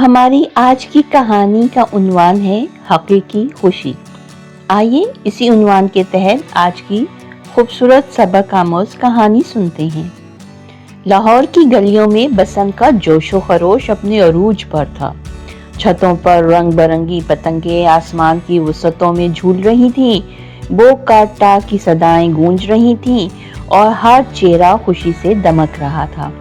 हमारी आज की कहानी का उन्वान है हकीकी खुशी। आइए इसी उन्वान के तहत आज की खूबसूरत सबक आमोज कहानी सुनते हैं। लाहौर की गलियों में बसंत का जोशो खरोश अपने अरूज पर था। छतों पर रंग बिरंगी पतंगे आसमान की वसतों में झूल रही थीं, बोक काटा की सदाएं गूंज रही थीं और हर चेहरा खुशी से दमक रहा था।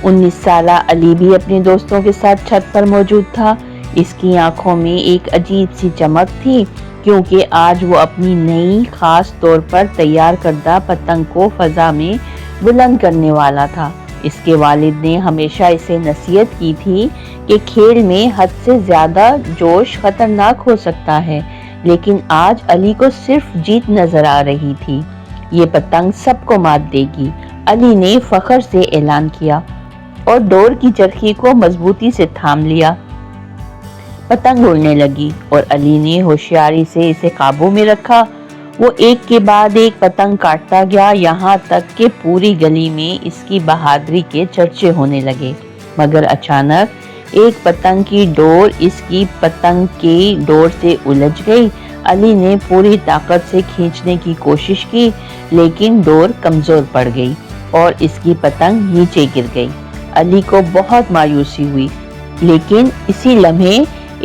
19 साला अली भी अपने दोस्तों के साथ छत पर मौजूद था। इसकी आंखों में एक अजीब सी चमक थी क्योंकि आज वो अपनी नई खास तौर पर तैयार करदा पतंग को फजा में बुलंद करने वाला था। इसके वालिद ने हमेशा इसे नसीहत की थी कि खेल में हद से ज्यादा जोश खतरनाक हो सकता है, लेकिन आज अली को सिर्फ जीत नजर आ रही थी। ये पतंग सबको मात देगी, अली ने फख्र से ऐलान किया और डोर की चरखी को मजबूती से थाम लिया। पतंग उड़ने लगी और अली ने होशियारी से इसे काबू में रखा। वो एक के बाद एक पतंग काटता गया, यहाँ तक कि पूरी गली में इसकी बहादुरी के चर्चे होने लगे। मगर अचानक एक पतंग की डोर इसकी पतंग की डोर से उलझ गई। अली ने पूरी ताकत से खींचने की कोशिश की, लेकिन डोर कमजोर पड़ गई और इसकी पतंग नीचे गिर गई। अली को बहुत मायूसी हुई, लेकिन इसी लम्हे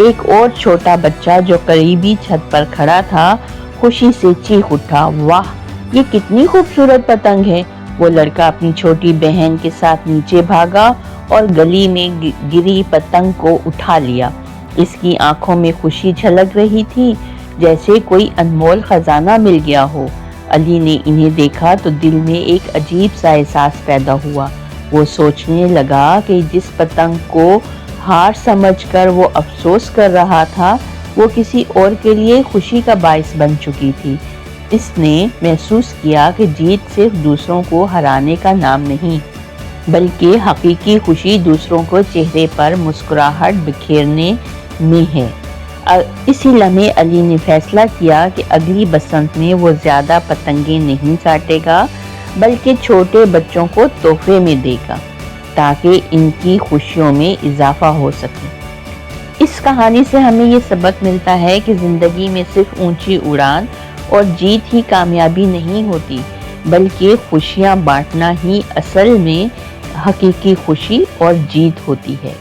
एक और छोटा बच्चा जो करीबी छत पर खड़ा था खुशी से चीख उठा, वाह ये कितनी खूबसूरत पतंग है। वो लड़का अपनी छोटी बहन के साथ नीचे भागा और गली में गिरी पतंग को उठा लिया। इसकी आंखों में खुशी झलक रही थी, जैसे कोई अनमोल खजाना मिल गया हो। अली ने इन्हें देखा तो दिल में एक अजीब सा एहसास पैदा हुआ। वो सोचने लगा कि जिस पतंग को हार समझकर वो अफसोस कर रहा था, वो किसी और के लिए खुशी का बाइस बन चुकी थी। इसने महसूस किया कि जीत सिर्फ दूसरों को हराने का नाम नहीं, बल्कि हकीकी खुशी दूसरों को चेहरे पर मुस्कुराहट बिखेरने में है। इसी लम्हे अली ने फैसला किया कि अगली बसंत में वो ज्यादा पतंगे नहीं काटेगा, बल्कि छोटे बच्चों को तोहफे में देगा ताकि इनकी खुशियों में इजाफा हो सके। इस कहानी से हमें ये सबक मिलता है कि जिंदगी में सिर्फ ऊंची उड़ान और जीत ही कामयाबी नहीं होती, बल्कि खुशियां बांटना ही असल में हकीकी खुशी और जीत होती है।